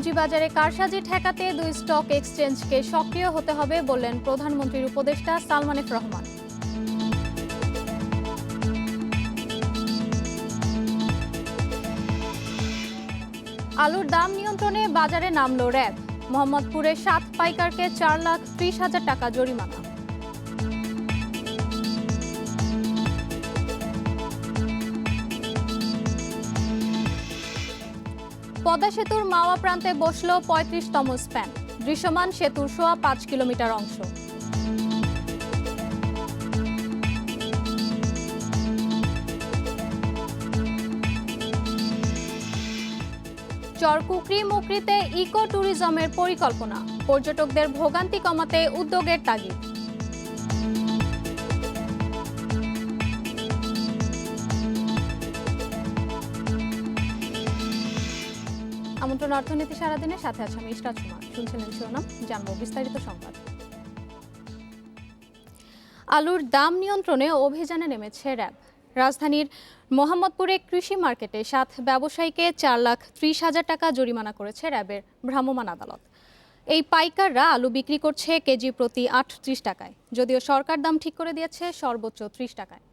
পুঁজিবাজারে কারসাজি ঠেকাতে দুই স্টক এক্সচেঞ্জকে সক্রিয় হতে হবে বললেন প্রধানমন্ত্রীর উপদেষ্টা সালমান এফ রহমান। আলুর দাম নিয়ন্ত্রণে বাজারে নামল র্যাব। মোহাম্মদপুরে 7 পাইকারকে 4,30,000 টাকা জরিমানা। পদ্মা সেতুর মাওয়া প্রান্তে বসল 35তম স্প্যান। দৃশ্যমান সেতুর 5.25 কিলোমিটার অংশ। চরকুকরি মুকরিতে ইকো ট্যুরিজমের পরিকল্পনা। পর্যটকদের ভোগান্তি কমাতে উদ্যোগের তাগিদ। আমন্ত্রণ অর্থনীতি সারাদিনের সাথে আছে আমি ইশরাত সুমা। শুনছিলেন শিরোনাম, জানবো বিস্তারিত সংবাদ। আলুর দাম নিয়ন্ত্রণে অভিযানে নেমেছে র্যাব। রাজধানীর মোহাম্মদপুরে কৃষি মার্কেটে 7 ব্যবসায়ীকে 4,30,000 টাকা জরিমানা করেছে র্যাবের ভ্রাম্যমাণ আদালত। এই পাইকাররা আলু বিক্রি করছে কেজি প্রতি 38 টাকায়, যদিও সরকার দাম ঠিক করে দিয়েছে সর্বোচ্চ 30 টাকায়।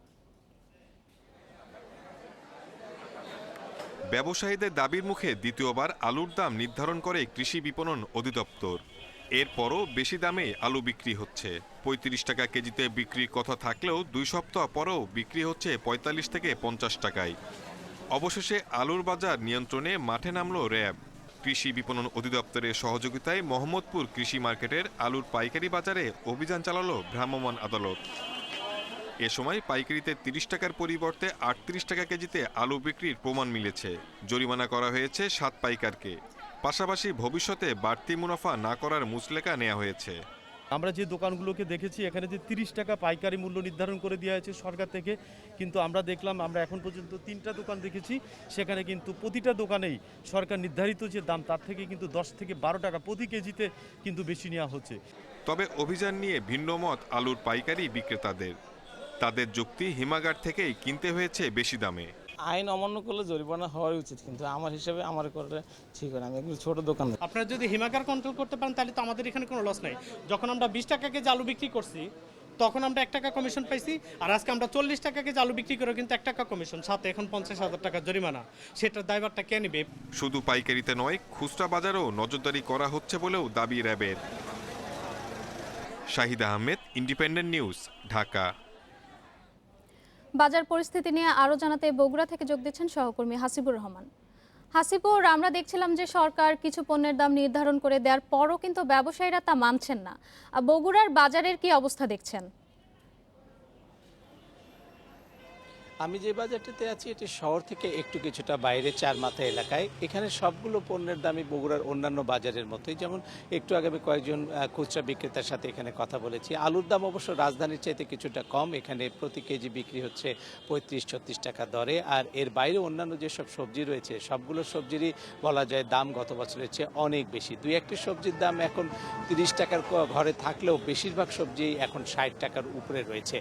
ব্যবসায়ীদের দাবির মুখে দ্বিতীয়বার আলুর দাম নির্ধারণ করে কৃষি বিপণন অধিদপ্তর। এরপরও বেশি দামে আলু বিক্রি হচ্ছে। 35 টাকা কেজিতে বিক্রির কথা থাকলেও 2 সপ্তাহ পরেও বিক্রি হচ্ছে 45 থেকে 50 টাকায়। অবশেষে আলুর বাজার নিয়ন্ত্রণে মাঠে নামল র্যাব। কৃষি বিপণন অধিদপ্তরের সহযোগিতায় মোহাম্মদপুর কৃষি মার্কেটের আলুর পাইকারি বাজারে অভিযান চালালো ভ্রাম্যমাণ আদালত। এ সময় পাইকারিতে 30 টাকার পরিবর্তে 38 টাকা কেজিতে আলু বিক্রির প্রমাণ মিলেছে। জরিমানা করা হয়েছে 7 পাইকারকে। পাশাপাশি ভবিষ্যতে বাড়তি মুনাফা না করার মুচলেকা নেওয়া হয়েছে। আমরা যে দোকানগুলোকে দেখেছি এখানে যে 30 টাকা পাইকারি মূল্য নির্ধারণ করে দেওয়া হয়েছে সরকার থেকে, কিন্তু আমরা দেখলাম, আমরা এখন পর্যন্ত 3টা দোকান দেখেছি, সেখানে কিন্তু প্রতিটা দোকানেই সরকার নির্ধারিত যে দাম তার থেকে কিন্তু 10 থেকে 12 টাকা প্রতি কেজিতে কিন্তু বেশি নেওয়া হচ্ছে। তবে অভিযান নিয়ে ভিন্ন মত আলুর পাইকারি বিক্রেতাদের। তাদের যুক্তি, হিমাগার থেকেই কিনতে হয়েছে বেশি দামে। আইন অমান্য করলে জরিমানা হওয়াই উচিত, কিন্তু আমার হিসেবে আমার করলে ঠিক হয় না। আমি একটু ছোট দোকান। আপনারা যদি হিমাগার কন্ট্রোল করতে পারেন তাহলে তো আমাদের এখানে কোনো লস নাই। যখন আমরা 20 টাকা কেজি আলু বিক্রি করছি তখন আমরা 1 টাকা কমিশন পাইছি, আর আজকে আমরা 40 টাকা কেজি আলু বিক্রি করে কিন্তু 1 টাকা কমিশন, সাথে এখন 50,000 টাকা জরিমানা। সেটার দায়ভারটা কে নেবে? শুধু পাইকারিতে নয়, খুচরা বাজারেও নজরদারি করা হচ্ছে বলেও দাবি র্যাবের। Shahid Ahmed, independent news, Dhaka. বাজার পরিস্থিতি নিয়ে আরও জানাতে বগুড়া থেকে যোগ দিচ্ছেন সহকর্মী হাসিবুর রহমান। হাসিবুর, আমরা দেখছিলাম যে সরকার কিছু পণ্যের দাম নির্ধারণ করে দেওয়ার পরও কিন্তু ব্যবসায়ীরা তা মানছেন না। বগুড়ার বাজারের কি অবস্থা দেখছেন? আমি যে বাজারটিতে আছি এটি শহর থেকে একটু কিছুটা বাইরে চারমাথা এলাকায়। এখানে সবগুলো পণ্যের দামই বগুড়ার অন্যান্য বাজারের মতোই। যেমন একটু আগে আমি কয়েকজন খুচরা বিক্রেতার সাথে এখানে কথা বলেছি। আলুর দাম অবশ্য রাজধানীর চাইতে কিছুটা কম। এখানে প্রতি কেজি বিক্রি হচ্ছে 35-36 টাকা দরে। আর এর বাইরে অন্যান্য যেসব সবজি রয়েছে সবগুলো সবজিরই বলা যায় দাম গত বছরের চেয়ে অনেক বেশি। 2-1টি সবজির দাম এখন 30 টাকার ঘরে থাকলেও বেশিরভাগ সবজি এখন 60 টাকার উপরে রয়েছে।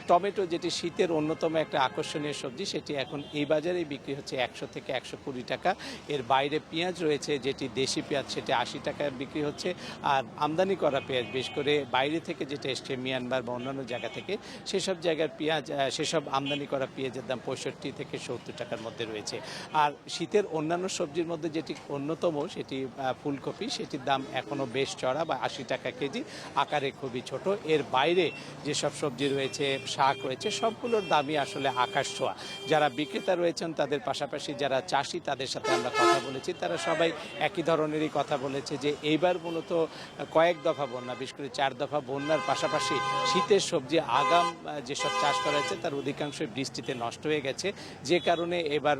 টমেটো, যেটি শীতের অন্যতম একটা আকর্ষণীয় সবজি, সেটি এখন এই বাজারেই বিক্রি হচ্ছে 100 থেকে 120 টাকা। এর বাইরে পেঁয়াজ রয়েছে, যেটি দেশি পেঁয়াজ, সেটি 80 টাকায় বিক্রি হচ্ছে। আর আমদানি করা পেঁয়াজ, বিশেষ করে বাইরে থেকে যেটা এসছে মিয়ানমার বা অন্যান্য জায়গা থেকে, সেসব জায়গার পেঁয়াজ, সেসব আমদানি করা পেঁয়াজের দাম 65 থেকে 70 টাকার মধ্যে রয়েছে। আর শীতের অন্যান্য সবজির মধ্যে যেটি অন্যতম, সেটি ফুলকপি, সেটির দাম এখনও বেশ চড়া বা 80 টাকা কেজি, আকারে খুবই ছোট। এর বাইরে যেসব সবজি রয়েছে, শাক রয়েছে, সবগুলোর দামই আসলে আকাশ ছোঁয়া। যারা বিক্রেতা রয়েছেন তাদের পাশাপাশি যারা চাষি, তাদের সাথে আমরা কথা বলেছি, তারা সবাই একই ধরনেরই কথা বলেছে যে এইবার মূলত কয়েক দফা বন্যা, বিশেষ করে 4 দফা বন্যার পাশাপাশি শীতের সবজি আগাম যেসব চাষ করা হয়েছে তার অধিকাংশই বৃষ্টিতে নষ্ট হয়ে গেছে, যে কারণে এবার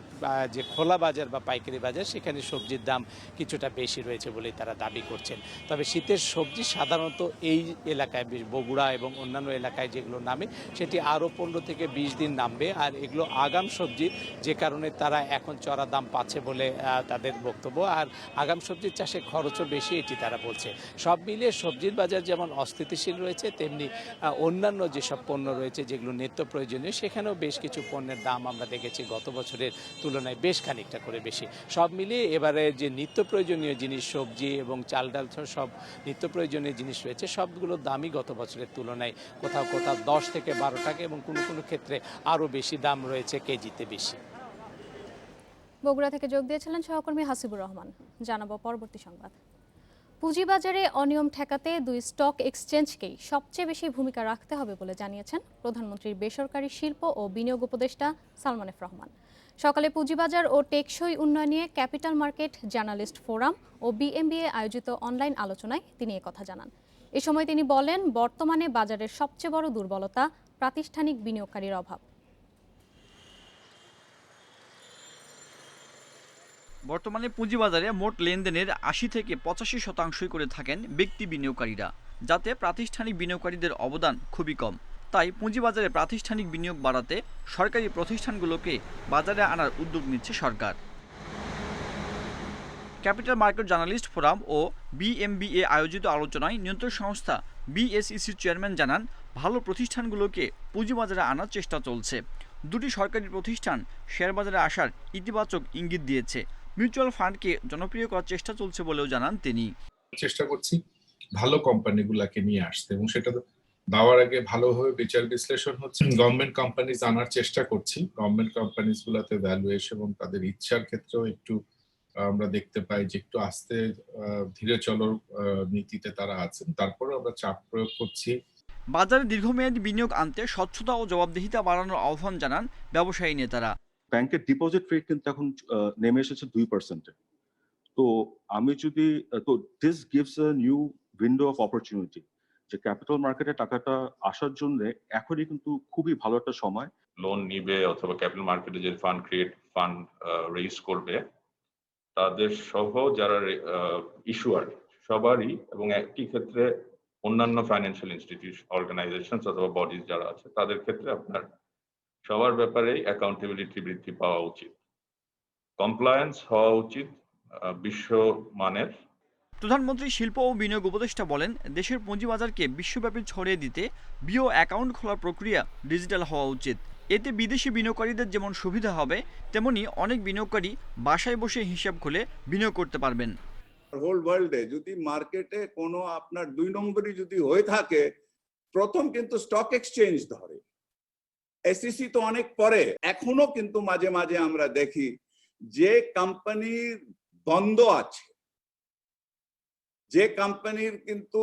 যে খোলা বাজার বা পাইকারি বাজার, সেখানে সবজির দাম কিছুটা বেশি রয়েছে বলেই তারা দাবি করছেন। তবে শীতের সবজি সাধারণত এই এলাকায়, বগুড়া এবং অন্যান্য এলাকায় যেগুলো নামে, সেটি আরও 15 থেকে 20 দিন নামবে। আর এগুলো আগাম সবজি, যে কারণে তারা এখন চড়া দাম পাচ্ছে বলে তাদের বক্তব্য। আর আগাম সবজির চাষে খরচও বেশি, এটি তারা বলছে। সব মিলিয়ে সবজির বাজার যেমন অস্থিতিশীল রয়েছে, তেমনি অন্যান্য যেসব পণ্য রয়েছে যেগুলো নিত্য প্রয়োজনীয়, সেখানেও বেশ কিছু পণ্যের দাম আমরা দেখেছি গত বছরের তুলনায় বেশ খানিকটা করে বেশি। সব মিলিয়ে এবারে যে নিত্য প্রয়োজনীয় জিনিস, সবজি এবং চাল ডাল সব নিত্য প্রয়োজনীয় জিনিস রয়েছে, সবগুলোর দামই গত বছরের তুলনায় কোথাও কোথাও 10 থেকে 12 টাকা এবং কোনো কোনো ক্ষেত্রে আরও বেশি দাম রয়েছে, কেজিতে বেশি। বগুড়া থেকে যোগ দিয়েছিলেন সহকর্মী হাসিবুর রহমান। জানাবো পরবর্তী সংবাদ। পুঁজিবাজারে অনিয়ম ঠেকাতে দুই স্টক এক্সচেঞ্জকেই সবচেয়ে বেশি ভূমিকা রাখতে হবে বলে জানিয়েছেন প্রধানমন্ত্রীর বেসরকারি শিল্প ও বিনিয়োগ উপদেষ্টা সালমান এফ রহমান। সকালে পুঁজিবাজার ও টেকসই উন্নয়ন নিয়ে ক্যাপিটাল মার্কেট জার্নালিস্ট ফোরাম ও বিএমবিএ আয়োজিত অনলাইন আলোচনায় তিনি একথা জানান। এ সময় তিনি বলেন, বর্তমানে বাজারের সবচেয়ে বড় দুর্বলতা প্রাতিষ্ঠানিক বিনিয়োগকারীর অভাব। বর্তমানে পুঁজিবাজারে মোট লেনদেনের ৮০ থেকে ৮৫% করে থাকেন ব্যক্তি বিনিয়োগকারীরা, যাতে প্রাতিষ্ঠানিক বিনিয়োগকারীদের অবদান খুবই কম। তাই পুঁজিবাজারে প্রাতিষ্ঠানিক বিনিয়োগ বাড়াতে সরকারি প্রতিষ্ঠানগুলোকে বাজারে আনার উদ্যোগ নিচ্ছে সরকার। ক্যাপিটাল মার্কেট জার্নালিস্ট ফোরাম ও বিএমবিএ আয়োজিত আলোচনায় নিয়ন্ত্রক সংস্থা বিএসইসির চেয়ারম্যান জানান, ভালো প্রতিষ্ঠানগুলোকে পুঁজিবাজারে আনার চেষ্টা চলছে। দুটি সরকারি প্রতিষ্ঠান শেয়ারবাজারে আসার ইতিবাচক ইঙ্গিত দিয়েছে। মিউচুয়াল ফান্ডকে জনপ্রিয় করার চেষ্টা চলছে বলেও জানান তিনি। চেষ্টা করছি ভালো কোম্পানিগুলোকে নিয়ে আসতে, এবং সেটা দেওয়ার আগে ভালোভাবে বিচার বিশ্লেষণ হচ্ছে। গভর্নমেন্ট কোম্পানিজ আনার চেষ্টা করছি। গভর্নমেন্ট কোম্পানিজ গুলাতে ভ্যালুয়েশন এবং তাদের ইচ্ছার ক্ষেত্রেও একটু আমরা দেখতে পাই যে একটু আস্তে ধীরে চলার নীতিতে তারা আছেন। তারপরে আমরা চাপ প্রয়োগ করছি। বাজারে দীর্ঘমেয়াদী বিনিয়োগ আনতে স্বচ্ছতা ও জবাবদিহিতা বাড়ানোর আহ্বান জানান ব্যবসায়ী নেতারা। ব্যাংকের ডিপোজিট রেট কিন্তু এখন নেমে এসেছে 2%। তো আমি যদি this gives a new window of opportunity, যে ক্যাপিটাল মার্কেটে টাকাটা আসার জন্য এখনই কিন্তু খুবই ভালো একটা সময়। লোন নিবে অথবা ক্যাপিটাল মার্কেটে যে ফান্ড রেইজ করবে, তাদের সহ যারা ইস্যুয়ার সবারই, এবং একই ক্ষেত্রে অন্যান্য ফাইন্যান্সিয়াল ইনস্টিটিউশন, অর্গানাইজেশন অথবা বডিজ যারা আছে, তাদের ক্ষেত্রে আপনার সবার ব্যাপারেই অ্যাকাউন্টেবিলিটি বৃদ্ধি পাওয়া উচিত, কমপ্লায়েন্স হওয়া উচিত বিশ্বমানের। প্রধানমন্ত্রী শিল্প ও বিনিয়োগ উপদেষ্টা বলেন, দেশের পুঁজিবাজারকে বিশ্বব্যাপী ছড়িয়ে দিতে বিও অ্যাকাউন্ট খোলার প্রক্রিয়া ডিজিটাল হওয়া উচিত। এতে বিদেশি বিনিয়োগকারীদের যেমন সুবিধা হবে, তেমনি অনেক বিনিয়োগকারী বাসায় বসে হিসাব খুলে বিনিয়োগ করতে পারবেন। হোল ওয়ার্ল্ডে যদি মার্কেটে কোনো আপনার 2 নম্বরই যদি হয়ে থাকে, প্রথম কিন্তু স্টক এক্সচেঞ্জ ধরে। এসইসি তো অনেক পরে। এখনো কিন্তু মাঝে মাঝে আমরা দেখি যে কোম্পানির বন্ধ আছে, যে কোম্পানির কিন্তু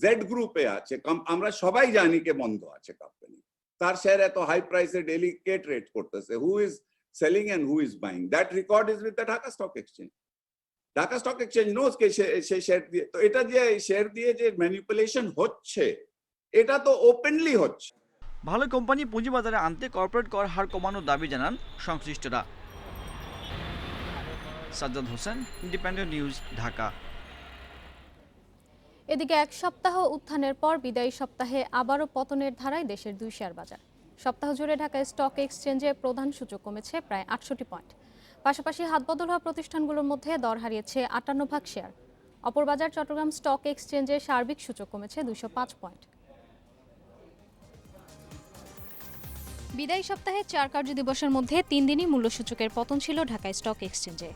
জেড গ্রুপে আছে, আমরা সবাই জানি কে বন্ধ আছে কোম্পানি, তার শেয়ার এত হাই প্রাইসে ডেলিকেট রেট করতেছে। Who is selling and who is buying, that record is with the Dhaka stock exchange. Dhaka stock exchange knows কে সেই শেয়ার দিয়ে, তো এটা যে শেয়ার দিয়ে যে ম্যানিপুলেশন হচ্ছে, এটা তো ওপেনলি হচ্ছে। ভালো কোম্পানি পুঁজিবাজারে আনতে কর্পোরেট কর হার কমানোর দাবি জানান সংশ্লিষ্টরা। Sajjad Hossain, independent news, Dhaka. এদিকে এক সপ্তাহ উত্থানের পর বিদায়ী সপ্তাহে আবারও পতনের ধারায় দেশের 2 শেয়ার বাজার। সপ্তাহ জুড়ে ঢাকা স্টক এক্সচেঞ্জে প্রধান সূচক কমেছে প্রায় 68 পয়েন্ট। পাশাপাশি হাতবদল হওয়া প্রতিষ্ঠানগুলোর মধ্যে দর হারিয়েছে 58 শেয়ার। অপর বাজার চট্টগ্রাম স্টক এক্সচেঞ্জে সার্বিক সূচক কমেছে 205 পয়েন্ট। বিদায়ী সপ্তাহে 4 কার্যদিবসের মধ্যে 3 দিনই মূল্যসূচকের পতন ছিল ঢাকা স্টক এক্সচেঞ্জে।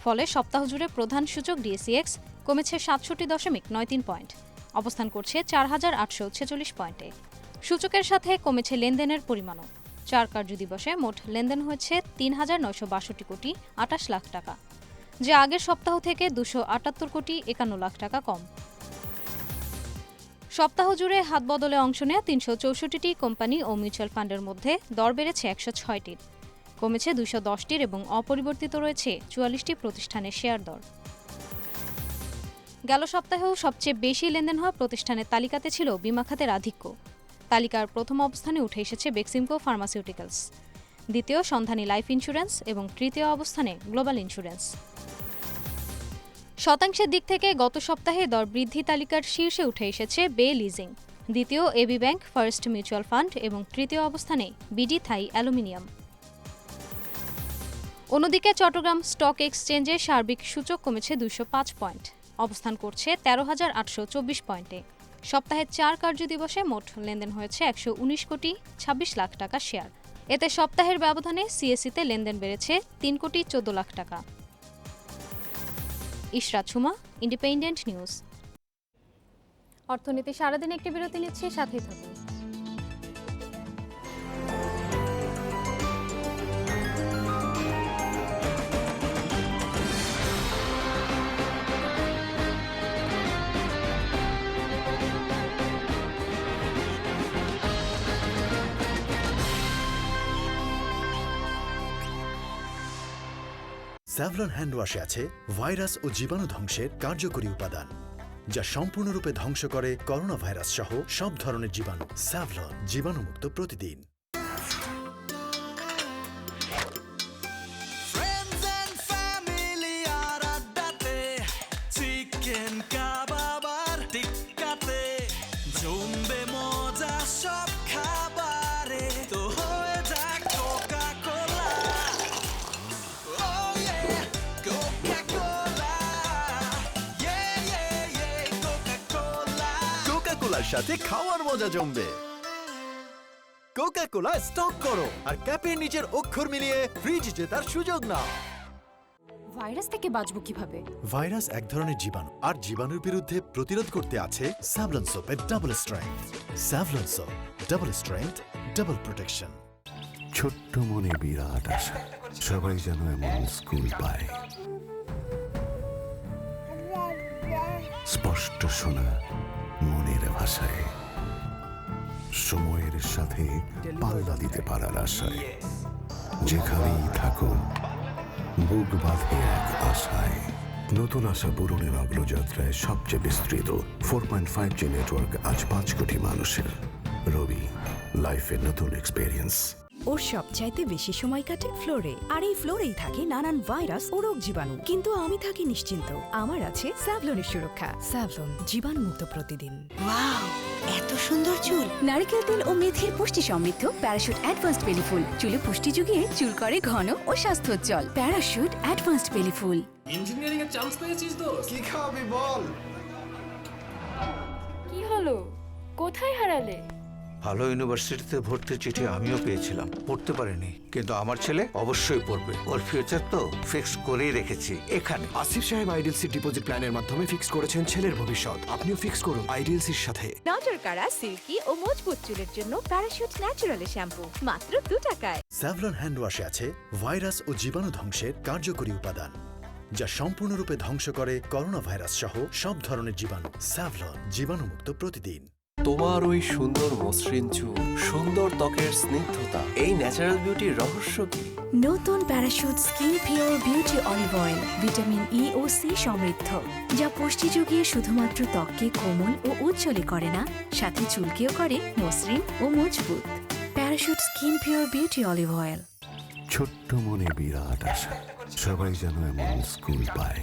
ফলে সপ্তাহ জুড়ে প্রধান সূচক ডিএসইএক্স কমেছে 67.93 পয়েন্ট, অবস্থান করছে 4846 পয়েন্টে। সূচকের সাথে কমেছে লেনদেনের পরিমাণও। 4 কার্যদিবসে মোট লেনদেন হয়েছে ৩,৯৬২ কোটি ২৮ লাখ টাকা, যা আগের সপ্তাহ থেকে 278 কোটি 51 লাখ টাকা কম। সপ্তাহ জুড়ে হাত বদলে অংশ নেওয়া 364টি কোম্পানি ও মিউচুয়াল ফান্ডের মধ্যে দর বেড়েছে 106টির, কমেছে 210টির এবং অপরিবর্তিত রয়েছে 44টি প্রতিষ্ঠানের শেয়ার দর। গেল সপ্তাহেও সবচেয়ে বেশি লেনদেন হওয়া প্রতিষ্ঠানের তালিকাতে ছিল বীমা খাতের আধিক্য। তালিকার প্রথম অবস্থানে উঠে এসেছে বেক্সিমকো ফার্মাসিউটিক্যালস, দ্বিতীয় সন্ধানী লাইফ ইন্স্যুরেন্স এবং তৃতীয় অবস্থানে গ্লোবাল ইন্স্যুরেন্স। শতাংশের দিক থেকে গত সপ্তাহে দর বৃদ্ধি তালিকার শীর্ষে উঠে এসেছে বে লিজিং, দ্বিতীয় AB bank first mutual fund এবং তৃতীয় অবস্থানে বিডি থাই অ্যালুমিনিয়াম। অন্যদিকে চট্টগ্রাম স্টক এক্সচেঞ্জে সার্বিক সূচক কমেছে 205 পয়েন্ট, অবস্থান করছে 13,824 পয়েন্টে। সপ্তাহে 4 কার্যদিবসে মোট লেনদেন হয়েছে 119 কোটি 26 লাখ টাকা শেয়ার। এতে সপ্তাহের ব্যবধানে সিএসইতে লেনদেন বেড়েছে 3 কোটি 14 লাখ টাকা। Ishrat Suma, independent news. অর্থনীতি সারাদিন একটি বিরতি নিচ্ছে, সাথেই থাকুন। স্যাভলন হ্যান্ড ওয়াশে আছে ভাইরাস ও জীবাণু ধ্বংসের কার্যকরী উপাদান, যা সম্পূর্ণরূপে ধ্বংস করে করোনা ভাইরাস সহ সব ধরনের জীবাণু। স্যাভলন, জীবাণুমুক্ত প্রতিদিন। সাথে খাওয়ার মজা জমবে। কোকা কোলা স্টক করো আর ক্যাপের নিচের অক্ষর মিলিয়ে ফ্রিজ জেতার সুযোগ নাও। ভাইরাস থেকে বাঁচবো কিভাবে? ভাইরাস এক ধরনের জীবাণু, আর জীবাণুর বিরুদ্ধে প্রতিরোধ করতে আছে স্যাভলন সোপের double strength. Savlon soap, double strength, double protection. ছোট্ট মনে বিরাট আশা, সবাই যেন এমন স্কুল পায়। স্পষ্ট শোনা মনের ভাষায়, সময়ের সাথে পাল্লা দিতে পারার আশায়। যেখানেই থাকো বুক বাঁধে এক আশায়। নতুন আশা পূরণের অগ্রযাত্রায় সবচেয়ে বিস্তৃত 4.5G নেটওয়ার্ক আজ 5 কোটি মানুষের। রবি, লাইফের নতুন এক্সপেরিয়েন্স। ওর সবচাইতে বেশি সময় কাটে ফ্লোরে, আর এই ফ্লোরেই থাকে নানান ভাইরাস ও রোগ জীবাণু। কিন্তু আমি থাকি নিশ্চিন্ত, আমার আছে স্যাভলনের সুরক্ষা। স্যাভলন, জীবাণুমুক্ত প্রতিদিন। ওয়াও, এত সুন্দর চুল! নারকেল তেল ও মেথির পুষ্টি সমৃদ্ধ প্যারাশুট অ্যাডভান্সড বেলি ফুল চুলে পুষ্টি যুগিয়ে চুল করে ঘন ও স্বাস্থ্যোজ্জ্বল। প্যারাশুট অ্যাডভান্সড বেলি ফুল। ইঞ্জিনিয়ারিং এর চান্স পেয়েছিস তো? কি খাওয়াবি বল? কি হলো, কোথায় হারালে? ভালো ইউনিভার্সিটিতে ভর্তির চিঠি আমিও পেয়েছিলাম, পড়তে পারিনি, কিন্তু আমার ছেলে অবশ্যই পড়বে। ওর ফিউচার তো ফিক্স করেই রেখেছি এখানে। আসিফ সাহেব আইডিএলসি ডিপোজিট প্ল্যানের মাধ্যমে ফিক্স করেছেন ছেলের ভবিষ্যৎ। আপনিও ফিক্স করুন আইডিএলসির সাথে। নজর কাড়া, সিল্কি ও মজবুত চুলের জন্য প্যারাশুট ন্যাচারালের শ্যাম্পু মাত্র 2 টাকায়। স্যাভলন হ্যান্ড ওয়াশে আছে ভাইরাস ও জীবাণু ধ্বংসের কার্যকরী উপাদান, যা সম্পূর্ণরূপে ধ্বংস করে করোনা ভাইরাস সহ সব ধরনের জীবাণু। স্যাভলন, জীবাণুমুক্ত প্রতিদিন। তোমার ওই সুন্দর মসৃণ চুল, সুন্দর ত্বকের স্নিগ্ধতা, এই ন্যাচারাল বিউটির রহস্য কি? নতুন Parachute skin pure beauty olive oil vitamin E ও সি সমৃদ্ধ, যা পুষ্টি যুগিয়ে শুধুমাত্র ত্বককে কোমল ও উজ্জ্বল করে না, সাথে চুলকেও করে মসৃণ ও মজবুত। Parachute skin pure beauty olive oil. ছোট্ট মনে বিরাট আশা, সবাই যেন এমন স্কুল পায়।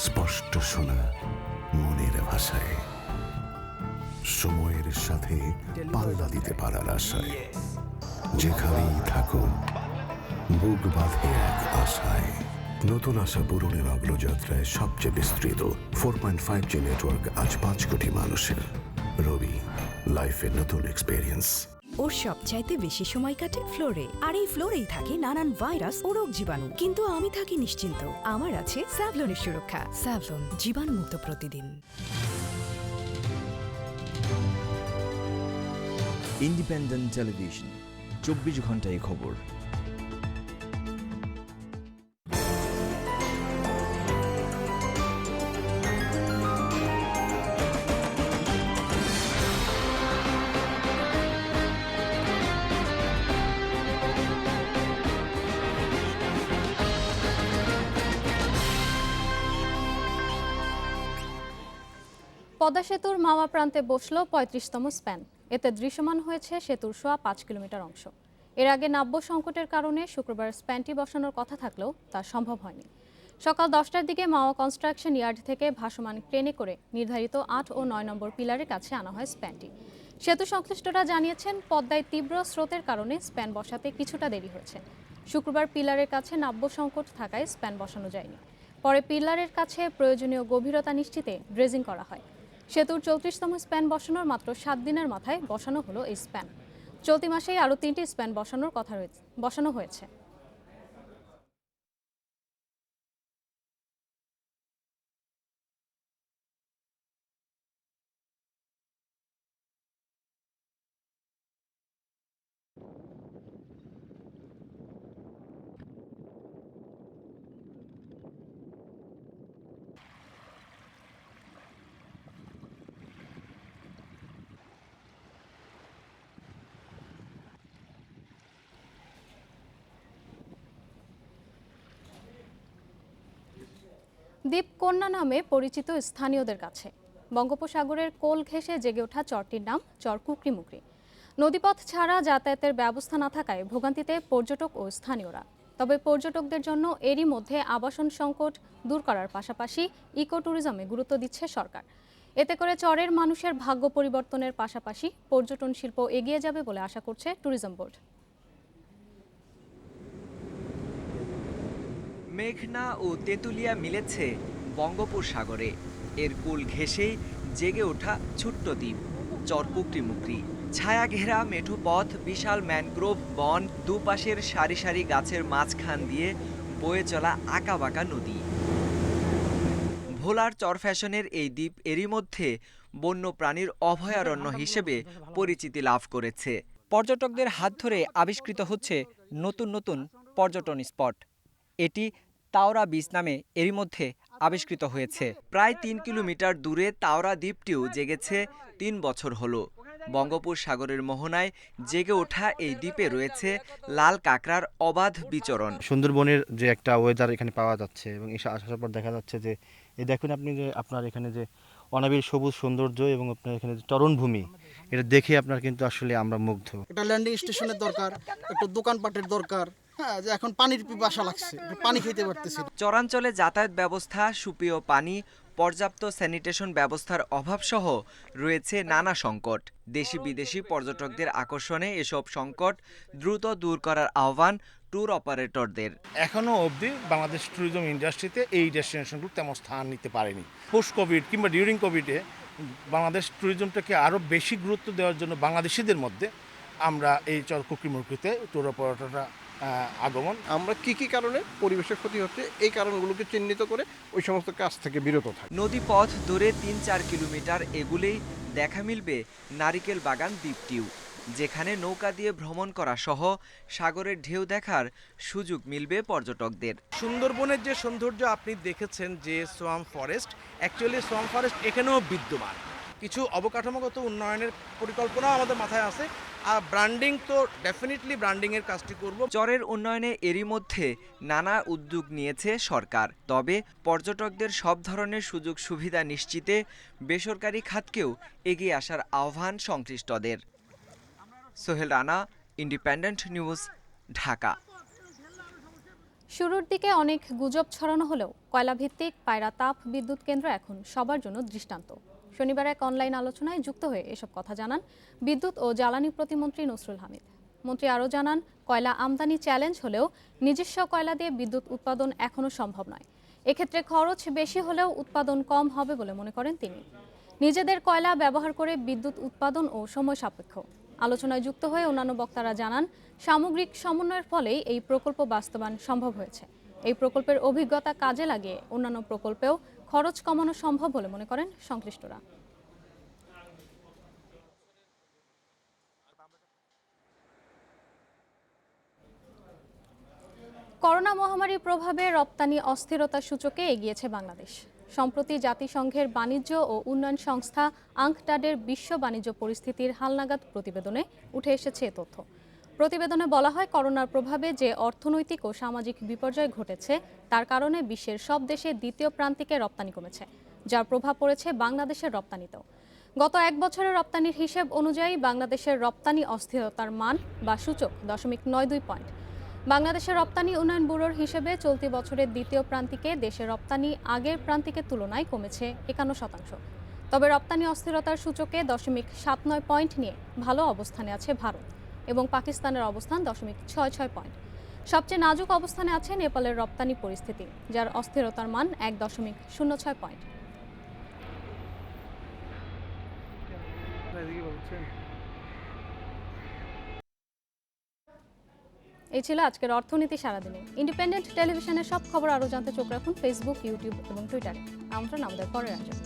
স্পষ্ট শোনা মনের ভাষায়, সময়ের সাথে পাল্লা দিতে পারার আশায়। যেখানেই থাকো বুক বাঁধে এক আশায়। নতুন আশা পূরণের অগ্রযাত্রায় সবচেয়ে বিস্তৃত 4.5G নেটওয়ার্ক আজ 5 কোটি মানুষের। রবি, লাইফের নতুন এক্সপেরিয়েন্স। ওর সবচাইতে বেশি সময় কাটে ফ্লোরে, আর এই ফ্লোরেই থাকে নানান ভাইরাস ও রোগ জীবাণু। কিন্তু আমি থাকি নিশ্চিন্ত, আমার আছে স্যাভলনের সুরক্ষা। স্যাভলন, জীবাণুমুক্ত প্রতিদিন। ইন্ডিপেন্ডেন্ট টেলিভিশন, 24 ঘন্টায় খবর। পদ্মা সেতুর মাওয়া প্রান্তে বসল 35তম স্প্যান। এতে দৃশ্যমান হয়েছে সেতুর সোয়া 5 কিলোমিটার অংশ। এর আগে নাব্য সংকটের কারণে শুক্রবার স্প্যানটি বসানোর কথা থাকলেও তা সম্ভব হয়নি। সকাল 10টার দিকে মাওয়া কনস্ট্রাকশন ইয়ার্ড থেকে ভাসমান ক্রেনে করে নির্ধারিত 8 ও 9 নম্বর পিলারের কাছে আনা হয় স্প্যানটি। সেতু সংশ্লিষ্টরা জানিয়েছেন, পদ্মায় তীব্র স্রোতের কারণে স্প্যান বসাতে কিছুটা দেরি হয়েছে। শুক্রবার পিলারের কাছে নাব্য সংকট থাকায় স্প্যান বসানো যায়নি। পরে পিলারের কাছে প্রয়োজনীয় গভীরতা নিশ্চিতে ড্রেজিং করা হয়। সেতুর 34তম স্প্যান বসানোর মাত্র 7 দিনের মাথায় বসানো হলো এই স্প্যান। চলতি মাসেই আরও 3টি স্প্যান বসানো হয়েছে। দ্বীপকন্যা নামে পরিচিত স্থানীয়দের কাছে বঙ্গোপসাগরের কোল ঘেঁষে জেগে ওঠা চরটির নাম চর কুকরিমুকরি। নদীপথ ছাড়া যাতায়াতের ব্যবস্থা না থাকায় ভোগান্তিতে পর্যটক ও স্থানীয়রা। তবে পর্যটকদের জন্য এরই মধ্যে আবাসন সংকট দূর করার পাশাপাশি ইকো ট্যুরিজমে গুরুত্ব দিচ্ছে সরকার। এতে করে চরের মানুষের ভাগ্য পরিবর্তনের পাশাপাশি পর্যটন শিল্প এগিয়ে যাবে বলে আশা করছে ট্যুরিজম বোর্ড। মেঘনা ও তেঁতুলিয়া মিলেছে বঙ্গোপসাগরে। এর কুল ঘেঁষেই জেগে ওঠা ছোট্ট দ্বীপ চর কুকরিমুকরি। ছায়া ঘেরা মেঠো পথ, বিশাল ম্যানগ্রোভ বন, দুপাশের সারি সারি গাছের মাঝখান দিয়ে বয়ে চলা আঁকাবাঁকা নদী। ভোলার চর ফ্যাশনের এই দ্বীপ এরই মধ্যে বন্যপ্রাণীর অভয়ারণ্য হিসেবে পরিচিতি লাভ করেছে। পর্যটকদের হাত ধরে আবিষ্কৃত হচ্ছে নতুন নতুন পর্যটন স্পট। এটি তাওরা বিচ নামে এরই মধ্যে আবিষ্কৃত হয়েছে। প্রায় 3 কিলোমিটার দূরে তাওরা দ্বীপটিও জেগেছে 3 বছর হলো। বঙ্গোপসাগরের মোহনায় জেগে ওঠা এই দ্বীপে রয়েছে লাল কাঁকড়ার অবাধ বিচরণ। সুন্দরবনের যে একটা ওয়েদার এখানে পাওয়া যাচ্ছে এবং আসার পর দেখা যাচ্ছে যে এই দেখুন আপনি যে আপনার এখানে যে অনাবিল সবুজ সৌন্দর্য এবং আপনার এখানে যে চরণভূমি, এটা দেখে আপনার কিন্তু আসলে আমরা মুগ্ধ। একটা ল্যান্ডিং স্টেশনের দরকার, একটু দোকানপাটের দরকার। হ্যাঁ, যে এখন পানির পিপাসা লাগছে, পানি খেতে পারতেছি। চরাঞ্চলে যাতায়াত ব্যবস্থা, সুপেয় পানি, পর্যাপ্ত স্যানিটেশন ব্যবস্থার অভাবসহ রয়েছে নানা সংকট। দেশি বিদেশি পর্যটকদের আকর্ষণে এসব সংকট দ্রুত দূর করার আহ্বান ট্যুর অপারেটরদের। এখনও অবধি বাংলাদেশ ট্যুরিজম ইন্ডাস্ট্রিতে এই ডেস্টিনেশনগুলো তেমন স্থান নিতে পারেনি। পোস্ট কোভিড কিংবা ডিউরিং কোভিডে বাংলাদেশ ট্যুরিজমটাকে আরও বেশি গুরুত্ব দেওয়ার জন্য বাংলাদেশিদের মধ্যে আমরা এই চর কুকরিমুকরিতে ট্যুর অপারেটররা আগমন। আমরা কি কারণে পরিবেশের ক্ষতি হচ্ছে এই কারণগুলোকে চিহ্নিত করে ওই সমস্ত কাজ থেকে বিরত থাকি। নদী পথ ধরে 3-4 কিলোমিটার এগুলেই দেখা মিলবে নারিকেল বাগান দ্বীপটিও, যেখানে নৌকা দিয়ে ভ্রমণ করা সহ সাগরের ঢেউ দেখার সুযোগ মিলবে পর্যটকদের। সুন্দরবনের যে সৌন্দর্য আপনি দেখেছেন যে swamp forest, actually swamp forest এখানেও বিদ্যমান। কিছু অবকাঠামোগত উন্নয়নের পরিকল্পনা আমাদের মাথায় আছে, আর ব্র্যান্ডিং তো ডেফিনেটলি ব্র্যান্ডিংয়ের কাজটি করব। চরের উন্নয়নে এরই মধ্যে নানা উদ্যোগ নিয়েছে সরকার। তবে পর্যটকদের সব ধরনের সুযোগ সুবিধা নিশ্চিতে বেসরকারি খাতকেও এগিয়ে আসার আহ্বান সংশ্লিষ্টদের। Sohel Rana, independent news, Dhaka. শুরুর দিকে অনেক গুজব ছড়ানো হলেও কয়লাভিত্তিক পায়রা তাপ বিদ্যুৎ কেন্দ্র এখন সবার জন্য দৃষ্টান্ত। শনিবার এক অনলাইন আলোচনায় যুক্ত হয়ে এসব কথা জানান বিদ্যুৎ ও জ্বালানি প্রতিমন্ত্রী নসরুল হামিদ। মন্ত্রী আরও জানান, কয়লা আমদানি চ্যালেঞ্জ হলেও নিজস্ব কয়লা দিয়ে বিদ্যুৎ উৎপাদন এখনও সম্ভব নয়। এক্ষেত্রে খরচ বেশি হলেও উৎপাদন কম হবে বলে মনে করেন তিনি। নিজেদের কয়লা ব্যবহার করে বিদ্যুৎ উৎপাদন ও সময় সাপেক্ষ। আলোচনায় যুক্ত হয়ে অন্যান্য বক্তারা জানান, সামগ্রিক সমন্বয়ের ফলেই এই প্রকল্প বাস্তবায়ন সম্ভব হয়েছে। এই প্রকল্পের অভিজ্ঞতা কাজে লাগিয়ে অন্যান্য প্রকল্পেও খরচ কমানো সম্ভব বলে মনে করেন সংশ্লিষ্টরা। করোনা মহামারীর প্রভাবে রপ্তানি অস্থিরতার সূচকে এগিয়েছে বাংলাদেশ। সম্প্রতি জাতিসংঘের বাণিজ্য ও উন্নয়ন সংস্থা আঙ্কটাডের বিশ্ব বাণিজ্য পরিস্থিতির হালনাগাদ প্রতিবেদনে উঠে এসেছে এ তথ্য। প্রতিবেদনে বলা হয়, করোনার প্রভাবে যে অর্থনৈতিক ও সামাজিক বিপর্যয় ঘটেছে তার কারণে বিশ্বের সব দেশে দ্বিতীয় প্রান্তিকে রপ্তানি কমেছে, যার প্রভাব পড়েছে বাংলাদেশের রপ্তানিতেও। গত এক বছরের রপ্তানির হিসেব অনুযায়ী বাংলাদেশের রপ্তানি অস্থিরতার মান বা সূচক 0.92 পয়েন্ট। বাংলাদেশের রপ্তানি উন্নয়ন ব্যুরোর হিসেবে চলতি বছরের দ্বিতীয় প্রান্তিকে দেশের রপ্তানি আগের প্রান্তিকের তুলনায় কমেছে 51%। তবে রপ্তানি অস্থিরতার সূচকে 0.79 পয়েন্ট নিয়ে ভালো অবস্থানে আছে ভারত এবং পাকিস্তানের অবস্থান 0.66 পয়েন্ট। সবচেয়ে নাজুক অবস্থানে আছে নেপালের রপ্তানি পরিস্থিতি, যার অস্থিরতার মান 1.06 পয়েন্ট। এই ছিল আজকের অর্থনীতি সারাদিনে। ইন্ডিপেন্ডেন্ট টেলিভিশনের সব খবর আরও জানতে চোখ রাখুন ফেসবুক, ইউটিউব এবং টুইটারে। আমন্ত্রণ আমাদের পরের আয়োজন।